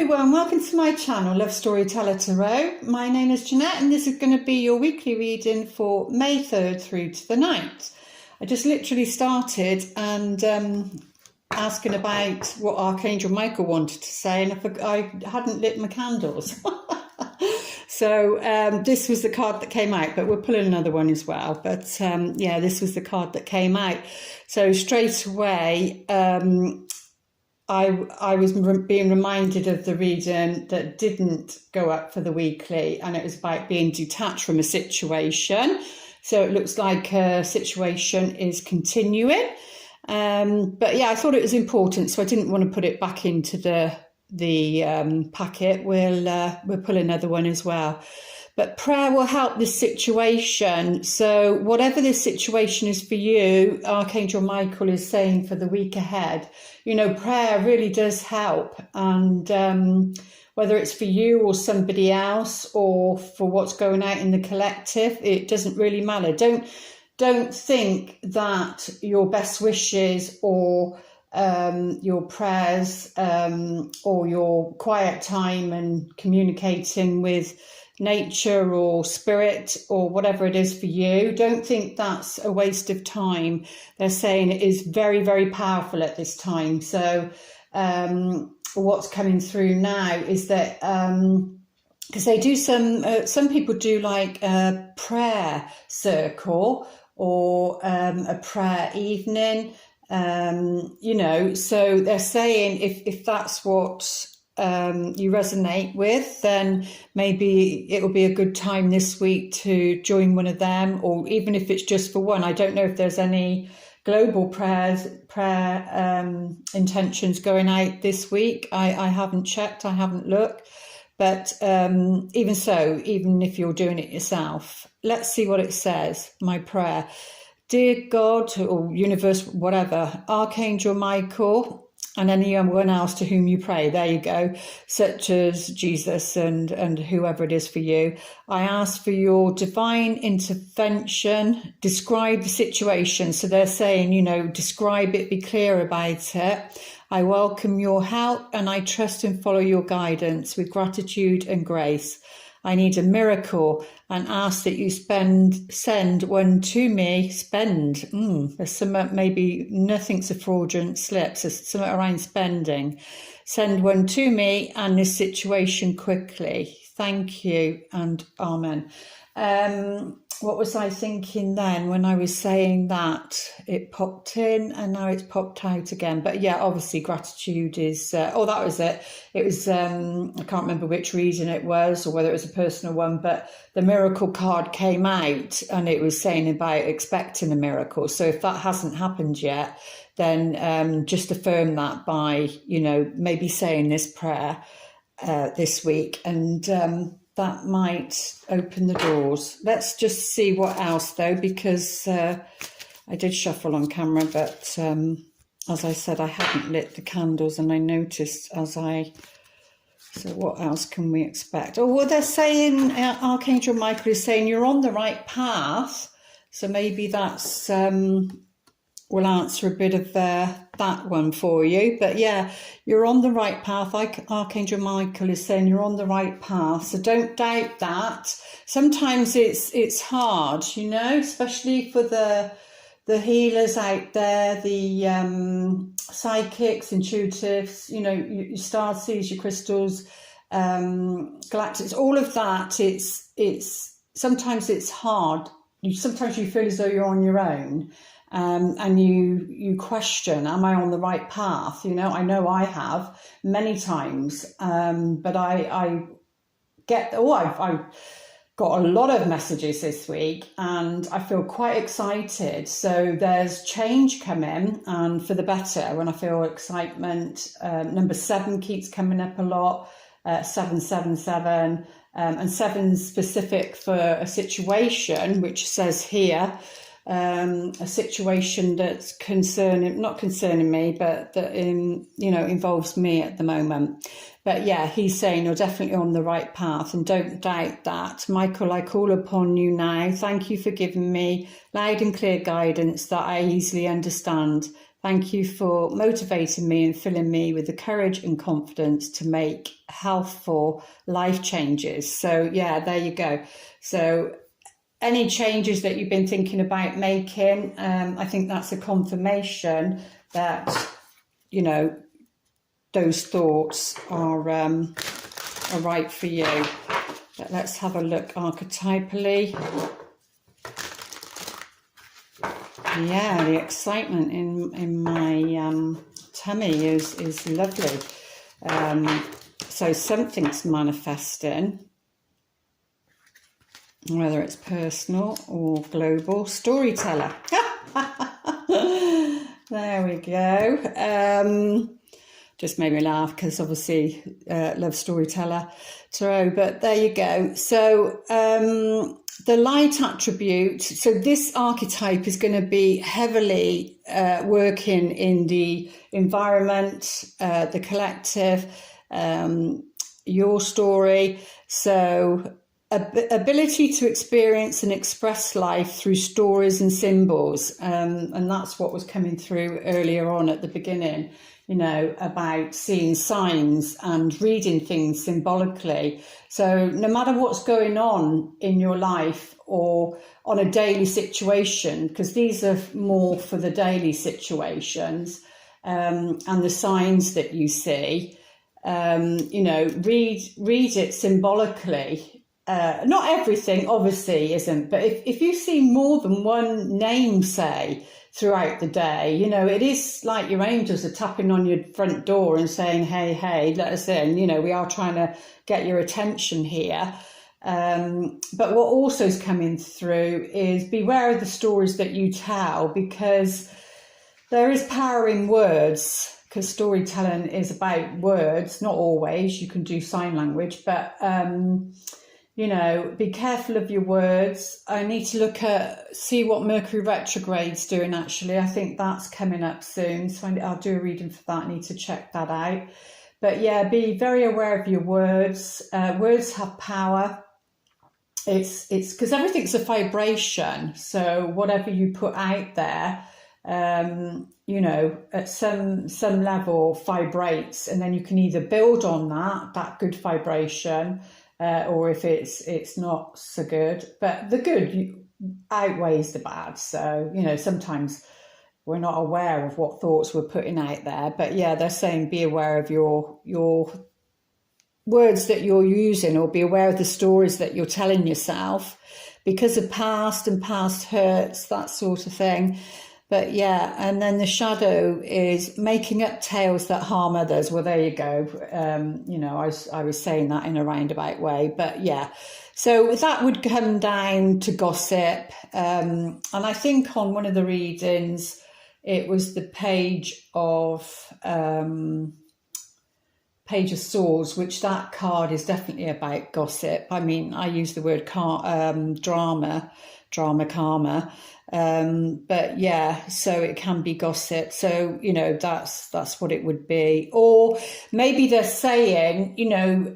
everyone, welcome to my channel, Love Storyteller Tarot. My name is Jeanette and this is going to be your weekly reading for May 3rd through to the 9th. I just literally started and asking about what Archangel Michael wanted to say, and I hadn't lit my candles. So this was the card that came out, but we're pulling another one as well. But yeah, this was the card that came out. So straight away, I was being reminded of the reading that didn't go up for the weekly, and it was about being detached from a situation. So it looks like a situation is continuing. But yeah, I thought it was important, so I didn't want to put it back into the packet. We'll pull another one as well. But prayer will help this situation. So whatever this situation is for you, Archangel Michael is saying for the week ahead, you know, prayer really does help. And whether it's for you or somebody else or for what's going out in the collective, it doesn't really matter. Don't think that your best wishes or your prayers or your quiet time and communicating with nature or spirit or whatever it is for you, don't think that's a waste of time. They're saying it is very, very powerful at this time. So what's coming through now is that because they do some people do like a prayer circle or a prayer evening, you know, so they're saying if that's what you resonate with, then maybe it will be a good time this week to join one of them, or even if it's just for one. I don't know if there's any global prayer intentions going out this week. I haven't checked, I haven't looked, but even so, even if you're doing it yourself, let's see what it says. My prayer. Dear God or universe, whatever, Archangel Michael, and anyone else to whom you pray, there you go, such as Jesus and whoever it is for you, I ask for your divine intervention. Describe the situation. So they're saying, you know, describe it, be clear about it. I welcome your help and I trust and follow your guidance with gratitude and grace. I need a miracle and ask that you send one to me. There's some, maybe nothing's a fraudulent slip. So something around spending. Send one to me and this situation quickly. Thank you and amen. What was I thinking then when I was saying that? It popped in and now it's popped out again. But yeah, obviously gratitude is, that was it. It was, I can't remember which reason it was or whether it was a personal one, but the miracle card came out and it was saying about expecting a miracle. So if that hasn't happened yet, then just affirm that by, you know, maybe saying this prayer this week, and that might open the doors. Let's just see what else though, because I did shuffle on camera, but as I said, I hadn't lit the candles, and I noticed so what else can we expect? Oh, well, they're saying, Archangel Michael is saying you're on the right path. So maybe that's, will answer a bit of that one for you. But yeah, you're on the right path. Archangel Michael is saying you're on the right path. So don't doubt that. Sometimes it's hard, you know, especially for the healers out there, the psychics, intuitives, you know, your star seeds, your crystals, galactics, all of that. It's sometimes it's hard. Sometimes you feel as though you're on your own. And you question, am I on the right path? You know I have many times, but I've got a lot of messages this week and I feel quite excited. So there's change coming, and for the better, when I feel excitement. Number 7 keeps coming up a lot, 777, and 7's specific for a situation, which says here, a situation that's not concerning me, but that you know, involves me at the moment. But yeah, he's saying you're definitely on the right path, and don't doubt that. Michael, I call upon you now. Thank you for giving me loud and clear guidance that I easily understand. Thank you for motivating me and filling me with the courage and confidence to make healthful life changes. So yeah, there you go. So any changes that you've been thinking about making, I think that's a confirmation that, you know, those thoughts are right for you. But let's have a look archetypally. Yeah, the excitement in my tummy is lovely. So something's manifesting, whether it's personal or global. Storyteller. There we go. Just made me laugh because obviously love storyteller tarot, but there you go. So the light attribute, so this archetype is going to be heavily working in the environment, the collective, your story. So ability to experience and express life through stories and symbols, and that's what was coming through earlier on at the beginning, you know, about seeing signs and reading things symbolically. So no matter what's going on in your life or on a daily situation, because these are more for the daily situations, and the signs that you see, you know, read it symbolically. Not everything obviously isn't, but if you see more than one name, say, throughout the day, you know, it is like your angels are tapping on your front door and saying, hey, let us in, you know, we are trying to get your attention here. But what also is coming through is beware of the stories that you tell, because there is power in words, because storytelling is about words. Not always, you can do sign language, but you know, be careful of your words. I need to see what Mercury retrograde's doing, actually. I think that's coming up soon, so I'll do a reading for that. I need to check that out. But yeah, be very aware of your words. Words have power. It's because everything's a vibration. So whatever you put out there, you know, at some level vibrates, and then you can either build on that good vibration, or if it's not so good, but the good outweighs the bad. So, you know, sometimes we're not aware of what thoughts we're putting out there. But yeah, they're saying be aware of your words that you're using, or be aware of the stories that you're telling yourself because of past and past hurts, that sort of thing. But yeah, and then the shadow is making up tales that harm others. Well, there you go. You know, I was saying that in a roundabout way, but yeah. So that would come down to gossip. And I think on one of the readings, it was the Page of Swords, which that card is definitely about gossip. I mean, I use the word drama karma. But yeah, so it can be gossip. So, you know, that's what it would be. Or maybe they're saying, you know,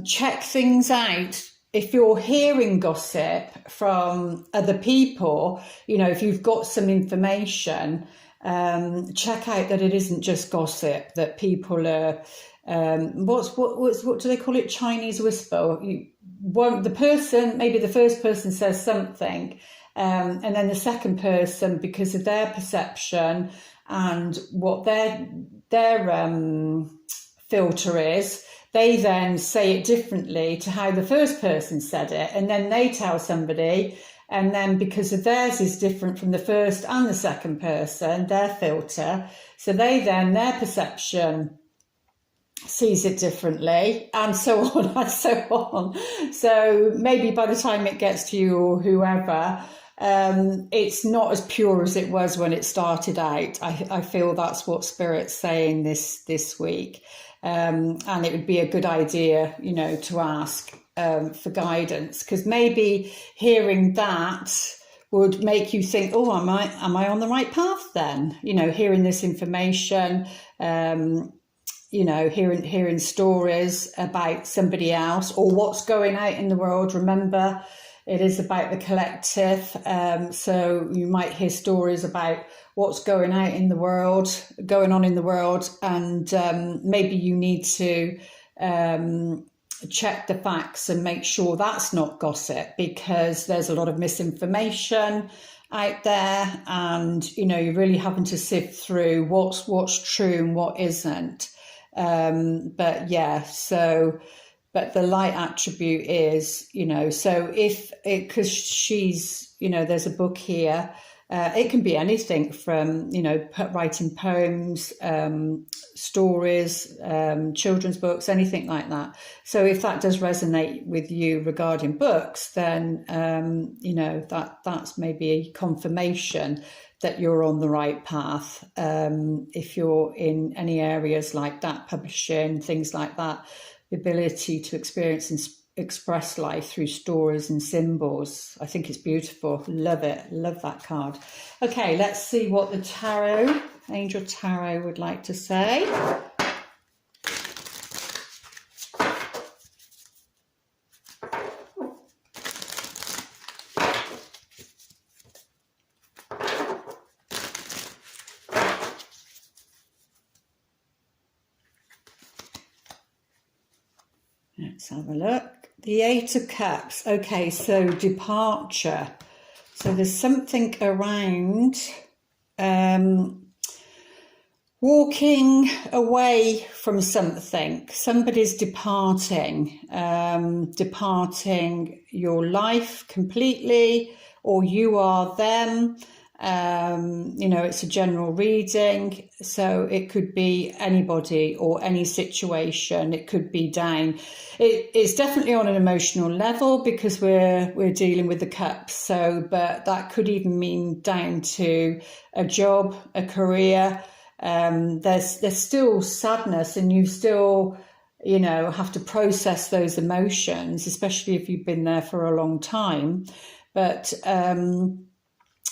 check things out. If you're hearing gossip from other people, you know, if you've got some information, check out that it isn't just gossip, that people are, what do they call it? Chinese whisper. Maybe the first person says something, and then the second person, because of their perception and what their filter is, they then say it differently to how the first person said it, and then they tell somebody, and then because of theirs is different from the first and the second person, their filter, so their perception sees it differently, and so on and so on. So maybe by the time it gets to you or whoever, it's not as pure as it was when it started out. I feel that's what Spirit's saying this week, and it would be a good idea, you know, to ask for guidance, because maybe hearing that would make you think, oh, am I on the right path then? You know, hearing this information, you know, hearing stories about somebody else or what's going out in the world. Remember, It is about the collective. So you might hear stories about what's going on in the world, and maybe you need to check the facts and make sure that's not gossip, because there's a lot of misinformation out there, and you're really having to sift through what's true and what isn't. But the light attribute is, so because she's, there's a book here. It can be anything from, writing poems, stories, children's books, anything like that. So if that does resonate with you regarding books, then, that's maybe a confirmation that you're on the right path. If you're in any areas like that, publishing, things like that, the ability to experience and express life through stories and symbols. I think it's beautiful. Love it. Love that card. Okay, let's see what the Angel Tarot would like to say. Let's have a look. The Eight of Cups. Okay, so departure. So there's something around walking away from something. Somebody's departing your life completely, or you are them. It's a general reading, so it could be anybody or any situation. It could be down. It's definitely on an emotional level because we're dealing with the cups. So, but that could even mean down to a job, a career. There's still sadness, and you still, have to process those emotions, especially if you've been there for a long time. But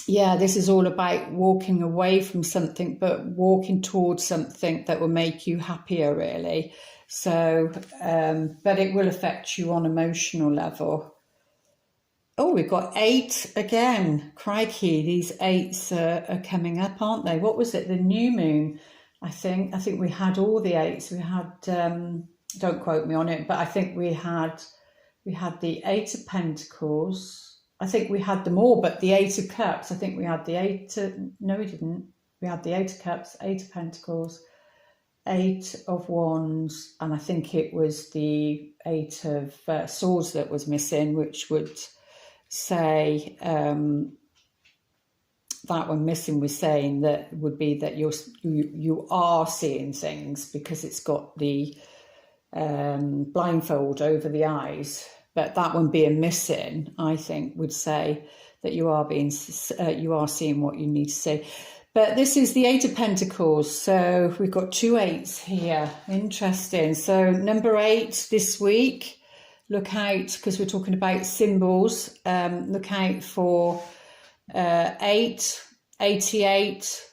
this is all about walking away from something, but walking towards something that will make you happier, really. So, but it will affect you on emotional level. Oh, we've got 8 again. Crikey, these 8s are coming up, aren't they? What was it? The new moon, I think. I think we had all the 8s. We had, don't quote me on it, but I think we had the 8 of Pentacles. I think we had them all, but the 8 of Cups, I think we had the 8 of... No, we didn't. We had the 8 of Cups, 8 of Pentacles, 8 of Wands, and I think it was the 8 of Swords that was missing, which would say... that one missing was saying that would be that you are seeing things, because it's got the blindfold over the eyes. But that one being missing, I think, would say that you are seeing what you need to see. But this is the 8 of Pentacles, so we've got 2 8s here. Interesting. So number 8 this week, look out, because we're talking about symbols. Look out for 8, 88,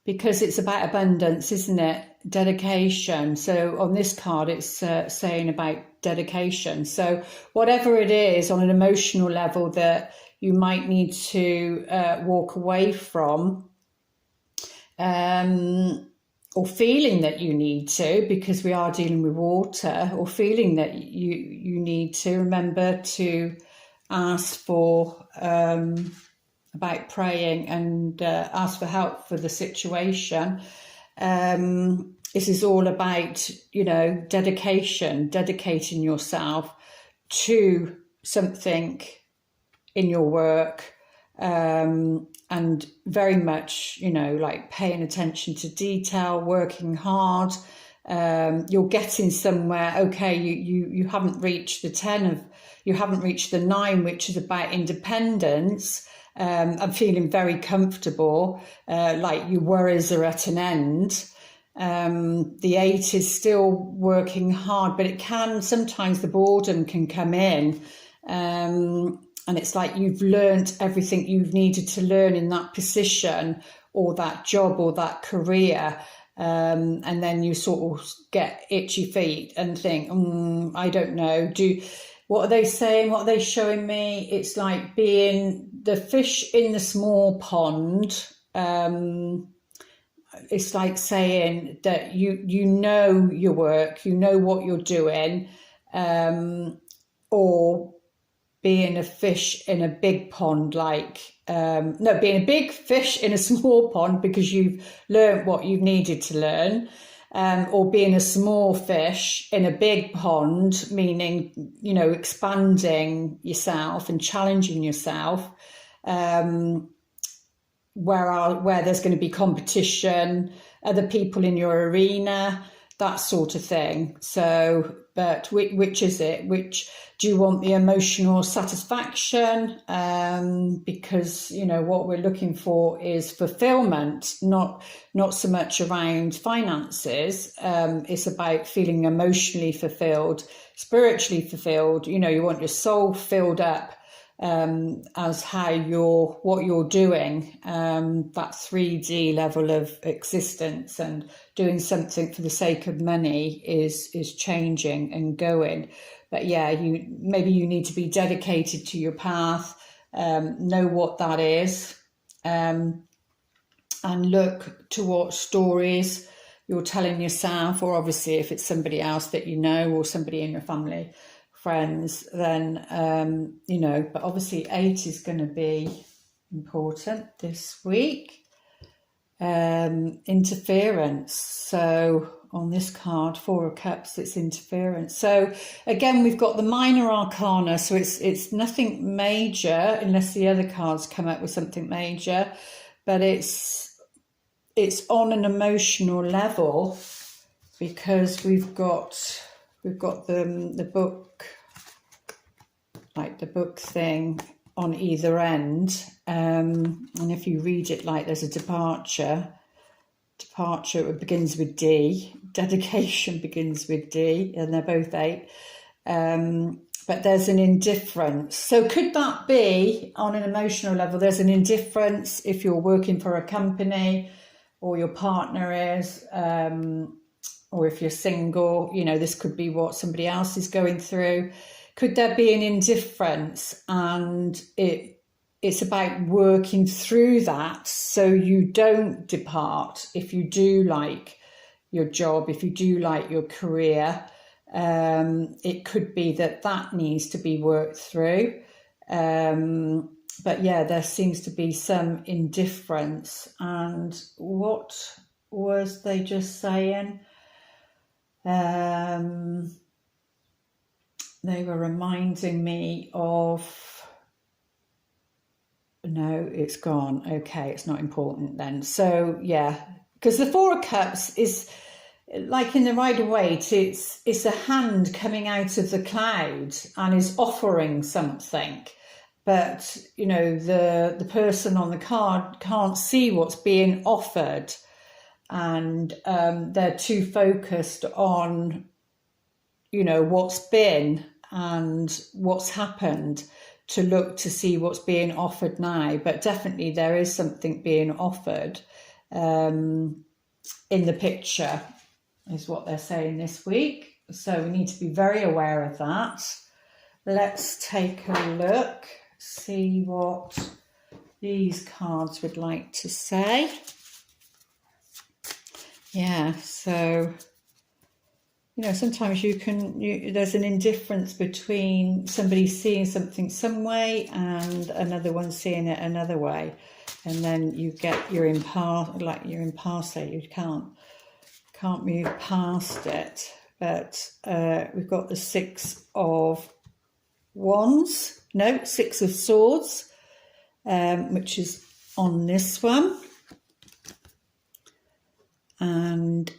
because it's about abundance, isn't it? Dedication. So on this card, it's saying about dedication. So whatever it is on an emotional level that you might need to walk away from, or feeling that you need to, because we are dealing with water, or feeling that you need to, remember to ask for about praying and ask for help for the situation. This is all about, dedicating yourself to something in your work, and very much, like paying attention to detail, working hard. You're getting somewhere. Okay, you haven't reached you haven't reached the 9, which is about independence. I'm feeling very comfortable, like your worries are at an end. The 8 is still working hard, but sometimes the boredom can come in. And it's like you've learned everything you've needed to learn in that position or that job or that career. And then you sort of get itchy feet and think, I don't know. what are they saying? What are they showing me? It's like being the fish in the small pond. It's like saying that you know your work, you know what you're doing, or being a fish in a big pond, no, being a big fish in a small pond because you've learned what you've needed to learn, or being a small fish in a big pond, meaning, expanding yourself and challenging yourself, where there's going to be competition, other people in your arena, that sort of thing. So, but which is it? Which do you want? The emotional satisfaction? Because what we're looking for is fulfillment, not so much around finances. It's about feeling emotionally fulfilled, spiritually fulfilled. You want your soul filled up, as what you're doing, that 3D level of existence, and doing something for the sake of money is changing and going. But yeah, maybe you need to be dedicated to your path, know what that is, and look to what stories you're telling yourself, or obviously if it's somebody else that you know, or somebody in your family, friends, then but obviously 8 is going to be important this week. Interference. So on this card, 4 of Cups, it's interference. So again, we've got the minor arcana, so it's nothing major unless the other cards come up with something major, but it's on an emotional level, because we've got the book, like the book thing on either end, and if you read it like there's a departure, it begins with D, dedication begins with D, and they're both 8, but there's an indifference. So could that be, on an emotional level, there's an indifference if you're working for a company, or your partner is, or if you're single, this could be what somebody else is going through. Could there be an indifference, and it's about working through that so you don't depart? If you do like your job, if you do like your career, it could be that needs to be worked through. But yeah, there seems to be some indifference. And what was they just saying? They were reminding me of, no, it's gone. Okay, it's not important then. So yeah, because the 4 of Cups is like in the Rider-Waite, it's a hand coming out of the cloud and is offering something. But, the person on the card can't see what's being offered, and they're too focused on, what's been and what's happened to look to see what's being offered now. But definitely there is something being offered in the picture, is what they're saying this week. So we need to be very aware of that. Let's take a look, see what these cards would like to say. Yeah, so sometimes there's an indifference between somebody seeing something some way and another one seeing it another way, and then you get you're impasse, you can't move past it. But we've got the 6 of Wands, no, 6 of Swords, which is on this one, and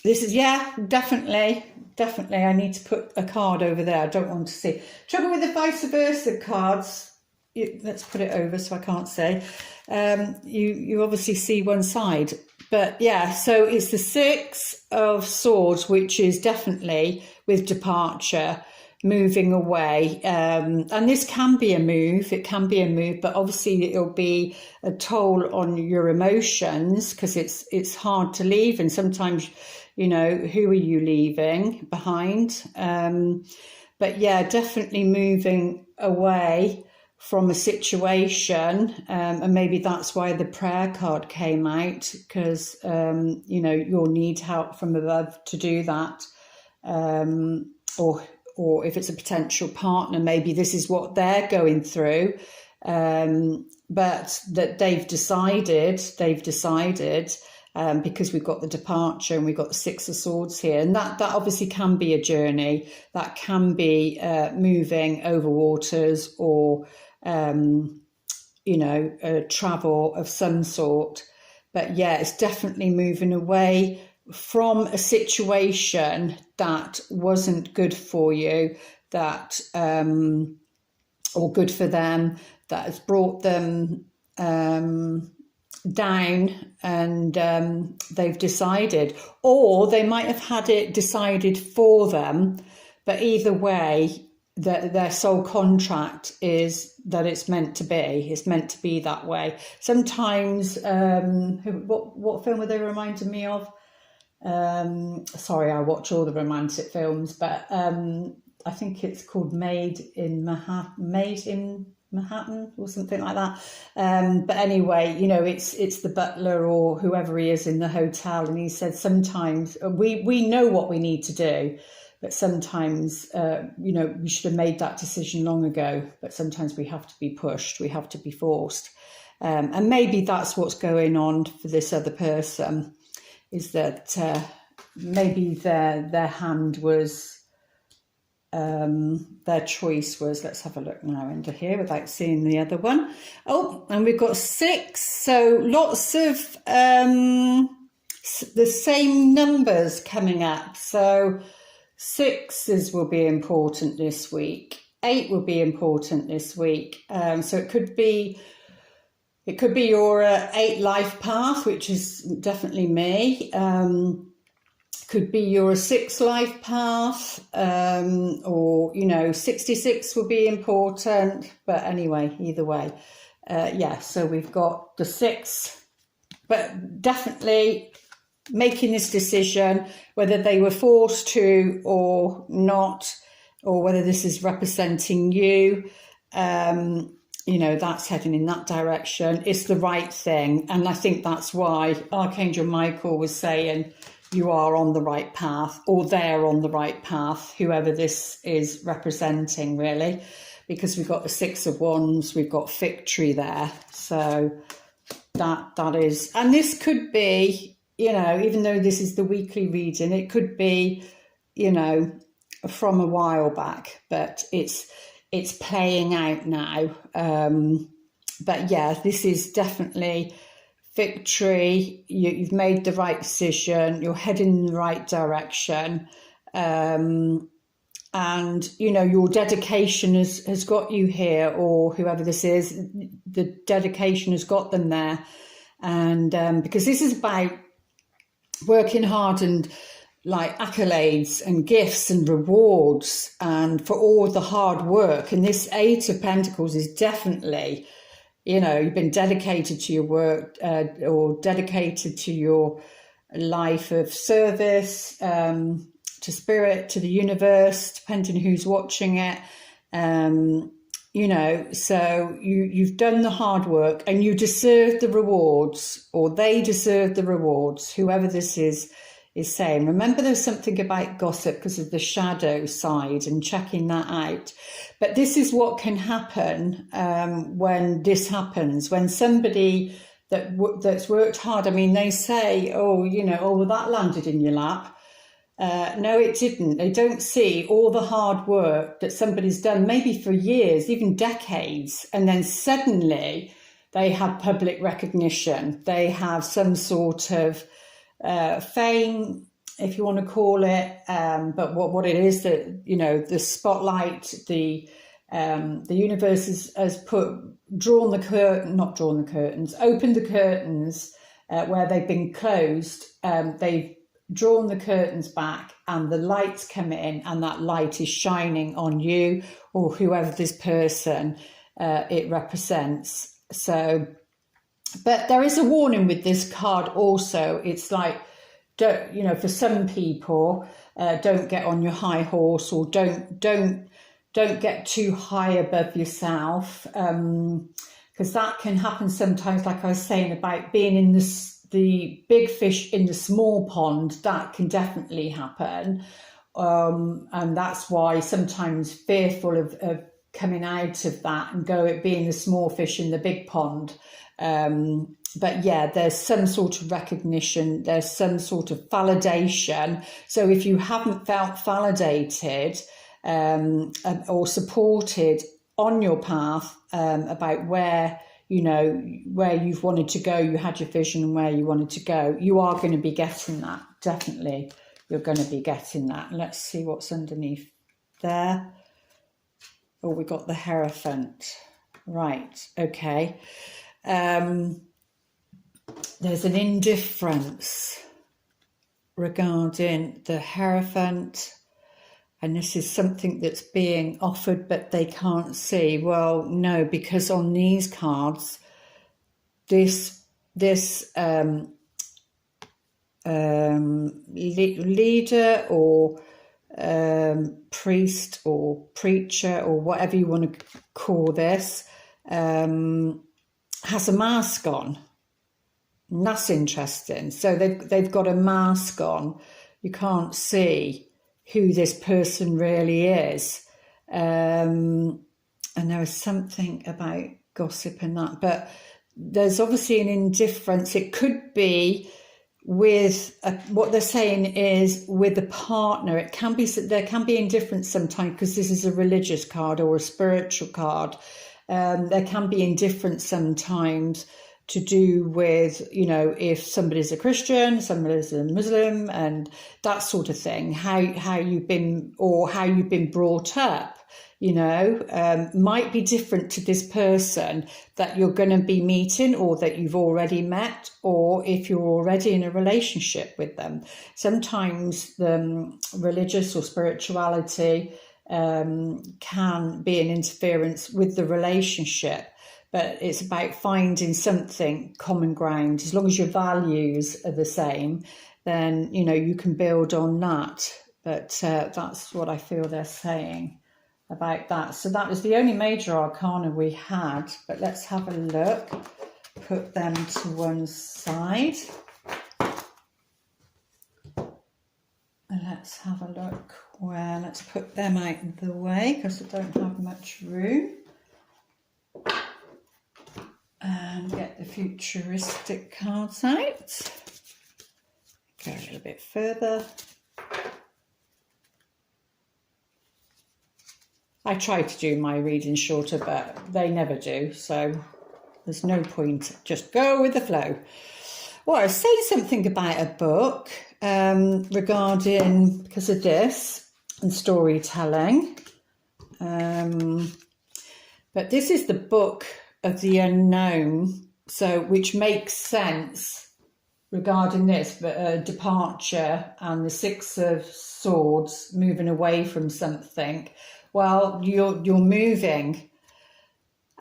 this is, yeah, definitely. I need to put a card over there. I don't want to see. Trouble with the vice versa cards. Let's put it over so I can't say. You obviously see one side. But yeah, so it's the 6 of Swords, which is definitely with departure, moving away. And this can be a move. It can be a move, but obviously it'll be a toll on your emotions, because it's hard to leave. And sometimes who are you leaving behind? But yeah, definitely moving away from a situation, and maybe that's why the prayer card came out, because you'll need help from above to do that, or if it's a potential partner, maybe this is what they're going through, but that they've decided, because we've got the departure and we've got the Six of Swords here, and that obviously can be a journey, that can be moving over waters, or a travel of some sort. But yeah, it's definitely moving away from a situation that wasn't good for you, that or good for them, that has brought them down, and they've decided, or they might have had it decided for them, but either way, their soul contract is that it's meant to be that way. Sometimes, what film were they reminding me of? Sorry, I watch all the romantic films, but I think it's called Made in Manhattan or something like that. But anyway, it's the butler or whoever he is in the hotel, and he said sometimes we know what we need to do, but sometimes we should have made that decision long ago, but sometimes we have to be pushed, we have to be forced, and maybe that's what's going on for this other person, is that maybe their hand was, their choice was, let's have a look now into here without seeing the other one. Oh, and we've got 6, so lots of the same numbers coming up. So 6s will be important this week, 8 will be important this week, so it could be your 8 life path, which is definitely me. Could be your 6 life path, or 66 will be important. But anyway, either way, so we've got the 6, but definitely making this decision, whether they were forced to or not, or whether this is representing you. That's heading in that direction. It's the right thing. And I think that's why Archangel Michael was saying you are on the right path, or they're on the right path, whoever this is representing, really, because we've got the 6 of Wands, we've got victory there. So that is, and this could be, even though this is the weekly reading, it could be, from a while back, but it's playing out now. But yeah, this is definitely victory. You've made the right decision. You're heading in the right direction. And, your dedication has got you here, or whoever this is, the dedication has got them there. And because this is about working hard and like accolades and gifts and rewards, and for all the hard work. And this 8 of Pentacles is definitely, you've been dedicated to your work, or dedicated to your life of service, to spirit, to the universe, depending who's watching it. So you've done the hard work, and you deserve the rewards, or they deserve the rewards, whoever this is saying. Remember, there's something about gossip because of the shadow side, and checking that out. But this is what can happen when this happens, when somebody that's worked hard. I mean, they say, well, that landed in your lap. No, it didn't. They don't see all the hard work that somebody's done, maybe for years, even decades, and then suddenly they have public recognition. They have some sort of fame, if you want to call it, but what it is, that the spotlight, the universe has opened the curtains where they've been closed. They've drawn the curtains back, and the lights come in, and that light is shining on you, or whoever this person it represents. So, but there is a warning with this card also. It's like, don't, you know, for some people, don't get on your high horse, or don't get too high above yourself, because that can happen sometimes. Like I was saying about being in the big fish in the small pond, that can definitely happen, and that's why sometimes fearful of coming out of that and being the small fish in the big pond. But yeah, there's some sort of recognition, there's some sort of validation. So if you haven't felt validated or supported on your path, about where, you know, where you've wanted to go, you had your vision and where you wanted to go, you are going to be getting that. Definitely, you're going to be getting that. Let's see what's underneath there. Oh, we got the Hierophant. Right, okay. There's an indifference regarding the Hierophant, and this is something that's being offered but they can't see. Well, no, because on these cards, this leader or priest or preacher or whatever you want to call this, has a mask on. And that's interesting. So they've got a mask on. You can't see who this person really is. And there is something about gossip and that, but there's obviously an indifference. It could be with what they're saying is with a partner. It can be, there can be indifference sometimes because this is a religious card or a spiritual card. There can be indifference sometimes to do with, you know, if somebody's a Christian, somebody's a Muslim, and that sort of thing. How you've been, or how you've been brought up, you know, might be different to this person that you're going to be meeting, or that you've already met, or if you're already in a relationship with them. Sometimes the religious or spirituality can be an interference with the relationship, but it's about finding something common ground. As long as your values are the same, then, you know, you can build on that. But that's what I feel they're saying about that. So that was the only major arcana we had, but let's have a look. Put them to one side. And let's have a look where, let's put them out of the way because I don't have much room. And get the futuristic cards out. Go a little bit further. I try to do my reading shorter, but they never do, so there's no point. Just go with the flow. Well, I was saying something about a book regarding, because of this, and storytelling. But this is the book of the unknown, so which makes sense regarding this, but departure and the Six of Swords, moving away from something. Well, you're moving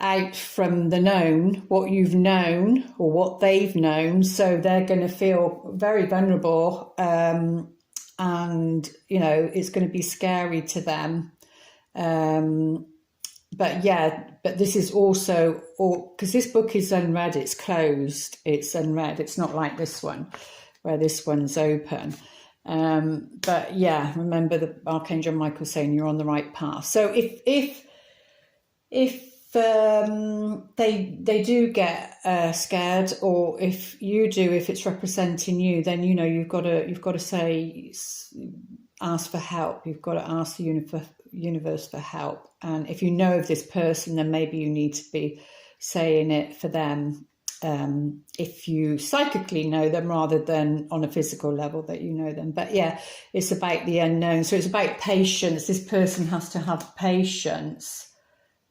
out from the known, what you've known or what they've known, so they're going to feel very vulnerable, and you know, it's going to be scary to them. But yeah, but this is also, because this book is unread, it's closed, it's unread. It's not like this one, where this one's open. But yeah, remember the Archangel Michael saying you're on the right path. So if they do get scared, or if you do, if it's representing you, then you know you've got to say, ask for help. You've got to ask the universe for help. And if you know of this person, then maybe you need to be saying it for them. If you psychically know them rather than on a physical level that you know them. But yeah, it's about the unknown. So it's about patience. This person has to have patience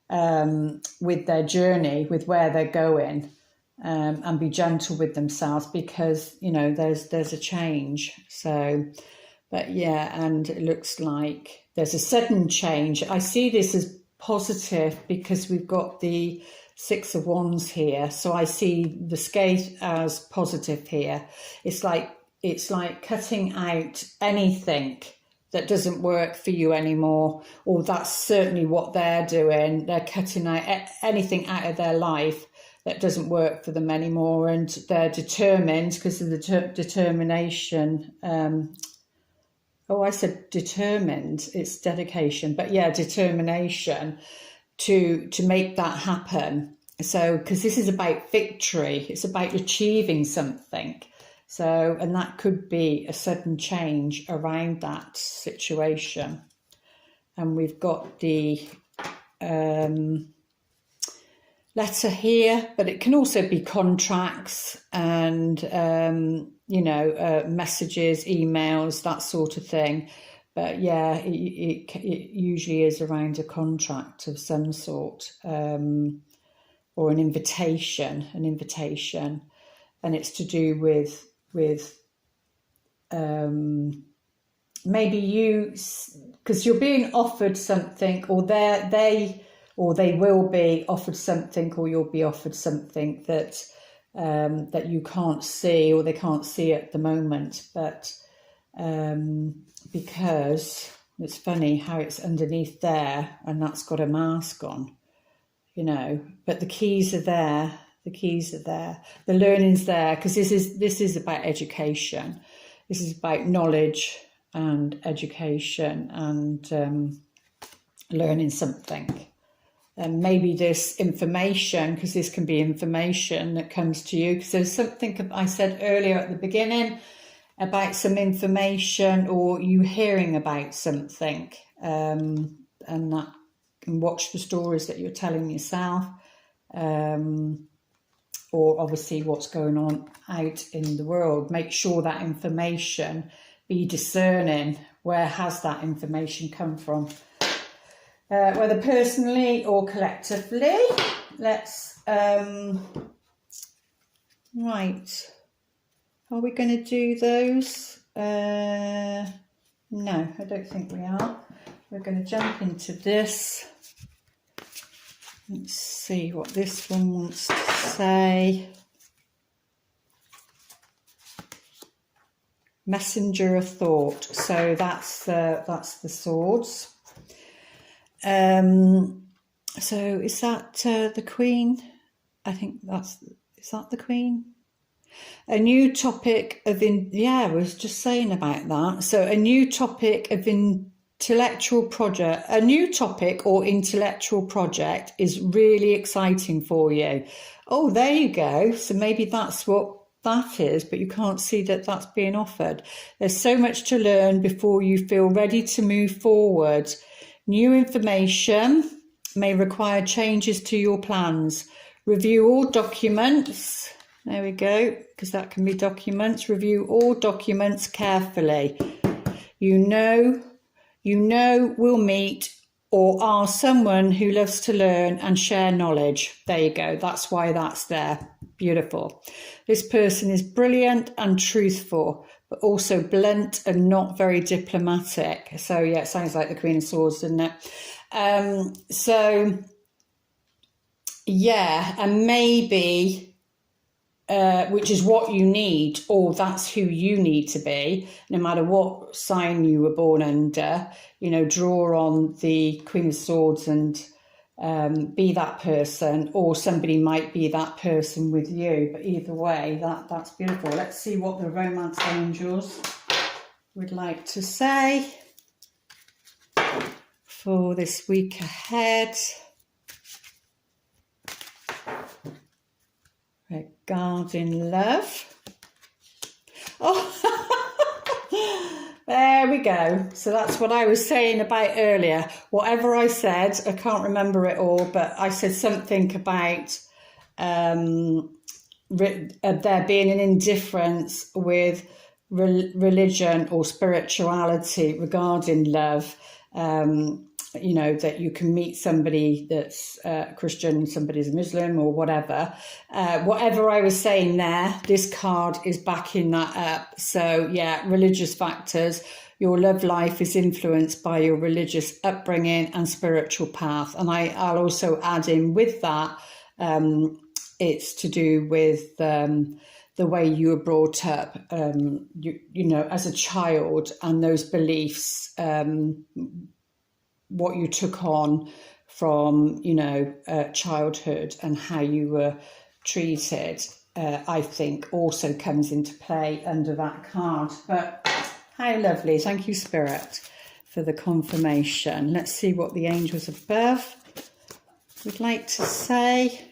with their journey, with where they're going, and be gentle with themselves, because, you know, there's a change. So, but yeah, and it looks like there's a sudden change. I see this as positive because we've got the Six of Wands here. So I see the skate as positive here. It's like it's like cutting out anything that doesn't work for you anymore, or that's certainly what they're doing. They're cutting out anything out of their life that doesn't work for them anymore, and they're determined because of the determination. I said determined, it's dedication, but yeah, determination to make that happen. So, because this is about victory, it's about achieving something. So, and that could be a sudden change around that situation. And we've got the letter here, but it can also be contracts and, messages, emails, that sort of thing. But yeah, it usually is around a contract of some sort, or an invitation, and it's to do with maybe you, because you're being offered something, or they will be offered something, or you'll be offered something that that you can't see, or they can't see at the moment, but because it's funny how it's underneath there and that's got a mask on, but the keys are there. The learning's there, because this is about education. This is about knowledge and education and learning something. And maybe this information, because this can be information that comes to you, because there's something I said earlier at the beginning about some information, or you hearing about something, and that can watch the stories that you're telling yourself, or obviously what's going on out in the world. Make sure that information, be discerning, where has that information come from, whether personally or collectively. Let's right, are we going to do those? No, I don't think we are. We're going to jump into this. Let's see what this one wants to say. Messenger of thought. So that's the swords. So is that the Queen? I think is that the Queen? A new topic of I was just saying about that. So a new topic of intellectual project, a new topic or intellectual project is really exciting for you. Oh, there you go. So maybe that's what that is, but you can't see that that's being offered. There's so much to learn before you feel ready to move forward. New information may require changes to your plans. Review all documents. There we go, because that can be documents. Review all documents carefully. You know will meet or are someone who loves to learn and share knowledge. There you go. That's why that's there. Beautiful. This person is brilliant and truthful, but also blunt and not very diplomatic. So yeah, it sounds like the Queen of Swords, doesn't it? So yeah, and maybe which is what you need, or that's who you need to be, no matter what sign you were born under. Draw on the Queen of Swords and be that person, or somebody might be that person with you. But either way, that's beautiful. Let's see what the romance angels would like to say for this week ahead. Regarding love. Oh, there we go. So that's what I was saying about earlier. Whatever I said, I can't remember it all, but I said something about there being an indifference with religion or spirituality regarding love. That you can meet somebody that's Christian, somebody's Muslim or whatever. Whatever I was saying there, this card is backing that up. So yeah, religious factors. Your love life is influenced by your religious upbringing and spiritual path. And I'll also add in with that, it's to do with the the way you were brought up, you know, as a child, and those beliefs, what you took on from, you know, childhood and how you were treated, I think also comes into play under that card. But how lovely. Thank you, Spirit, for the confirmation. Let's see what the angels above would like to say.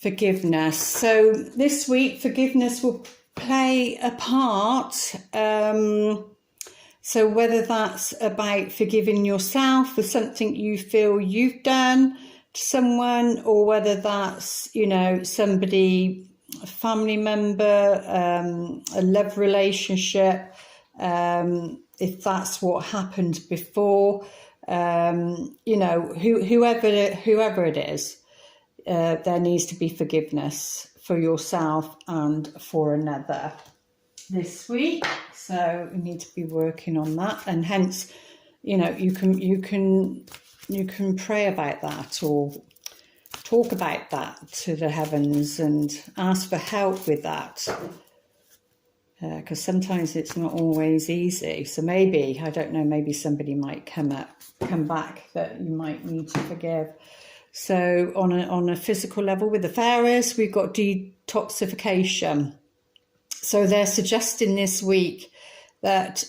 Forgiveness. So this week, forgiveness will play a part. So whether that's about forgiving yourself for something you feel you've done to someone, or whether that's, you know, somebody, a family member, a love relationship, if that's what happened before, you know, whoever it is, there needs to be forgiveness for yourself and for another this week. So we need to be working on that, and hence, you know, you can pray about that or talk about that to the heavens and ask for help with that, because sometimes it's not always easy. So maybe, I don't know, maybe somebody might come back that you might need to forgive. So on a physical level with the fairies, we've got detoxification. So they're suggesting this week that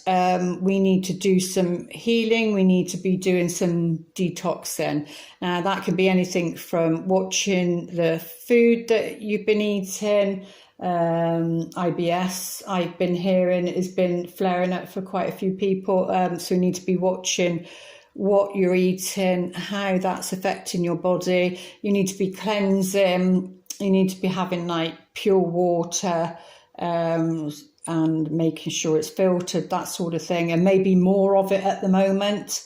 we need to do some healing. We need to be doing some detoxing. Now, that could be anything from watching the food that you've been eating. IBS, I've been hearing, has been flaring up for quite a few people. So we need to be watching what you're eating, how that's affecting your body. You need to be cleansing. You need to be having like pure water, and making sure it's filtered, that sort of thing, and maybe more of it at the moment.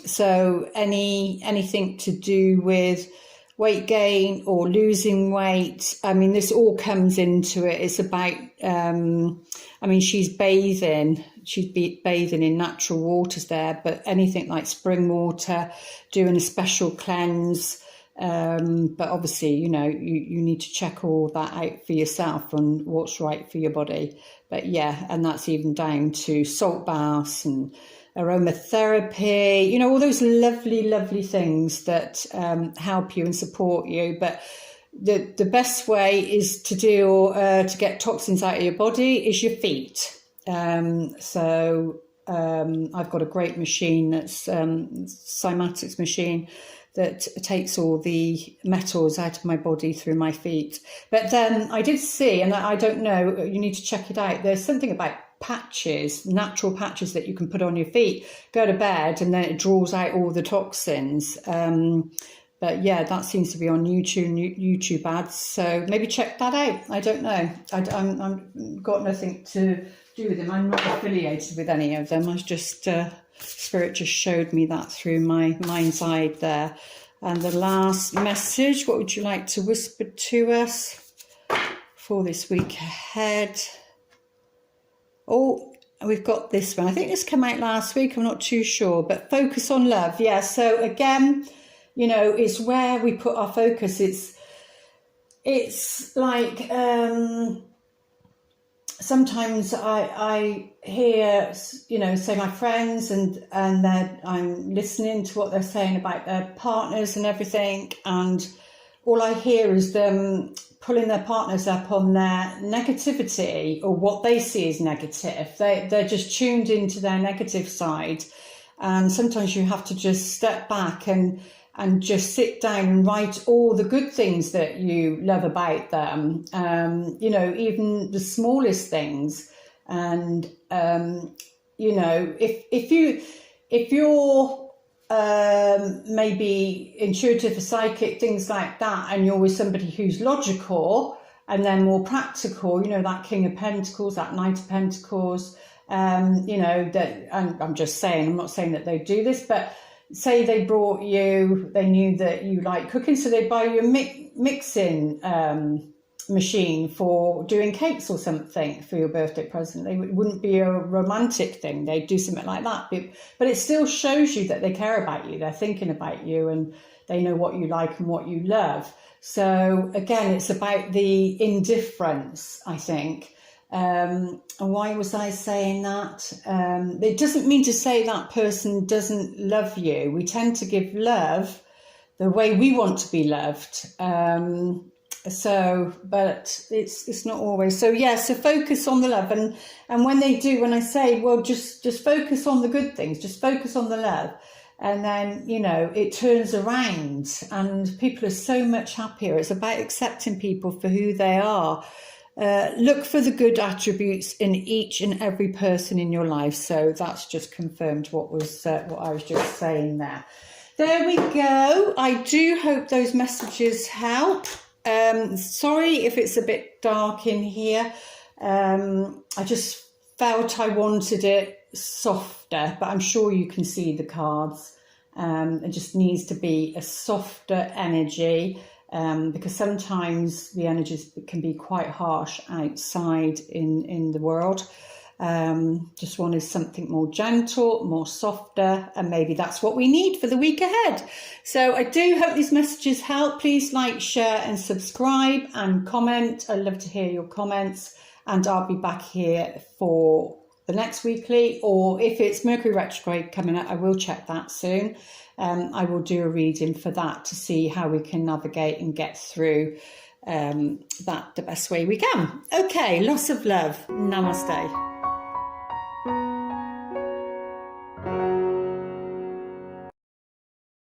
So anything to do with weight gain or losing weight, I mean, this all comes into it. It's about, I mean, she's bathing in natural waters there, but anything like spring water, doing a special cleanse. But obviously, you know, you need to check all that out for yourself and what's right for your body. But yeah, and that's even down to salt baths and aromatherapy, you know, all those lovely, lovely things that help you and support you. But the best way is to to get toxins out of your body is your feet. So I've got a great machine that's cymatics machine that takes all the metals out of my body through my feet. But then I did see, and I don't know, you need to check it out, there's something about patches, natural patches that you can put on your feet, go to bed, and then it draws out all the toxins. But yeah, that seems to be on YouTube ads, so maybe check that out. I don't know. I'm got nothing to do with them. I'm not affiliated with any of them. I was just... Spirit just showed me that through my mind's eye there. And the last message, what would you like to whisper to us for this week ahead? Oh, we've got this one. I think this came out last week. I'm not too sure, but focus on love. Yeah, so again, you know, it's where we put our focus. It's like... sometimes I hear, you know, say my friends and I'm listening to what they're saying about their partners and everything, and all I hear is them pulling their partners up on their negativity or what they see as negative. They're just tuned into their negative side, and sometimes you have to just step back and just sit down and write all the good things that you love about them, you know, even the smallest things. And, you know, if you're maybe intuitive or psychic, things like that, and you're with somebody who's logical and then more practical, you know, that King of Pentacles, that Knight of Pentacles, you know, that, and I'm just saying, I'm not saying that they do this, but say they brought you, they knew that you like cooking, so they buy you a mixing machine for doing cakes or something for your birthday present. It wouldn't be a romantic thing. They'd do something like that. But it still shows you that they care about you. They're thinking about you and they know what you like and what you love. So again, it's about the indifference, I think. And why was I saying that? It doesn't mean to say that person doesn't love you. We tend to give love the way we want to be loved. But it's not always. So yeah, so focus on the love. And when they do, when I say, well, just focus on the good things, just focus on the love. And then, you know, it turns around and people are so much happier. It's about accepting people for who they are. Look for the good attributes in each and every person in your life. So that's just confirmed what I was just saying there. There we go. I do hope those messages help. Sorry if it's a bit dark in here. I just felt I wanted it softer, but I'm sure you can see the cards. It just needs to be a softer energy. Because sometimes the energies can be quite harsh outside in the world. Just wanted something more gentle, more softer, and maybe that's what we need for the week ahead. So I do hope these messages help. Please like, share and subscribe and comment. I'd love to hear your comments, and I'll be back here for the next weekly, or if it's Mercury retrograde coming up, I will check that soon. I will do a reading for that to see how we can navigate and get through that the best way we can. Okay, lots of love. Namaste.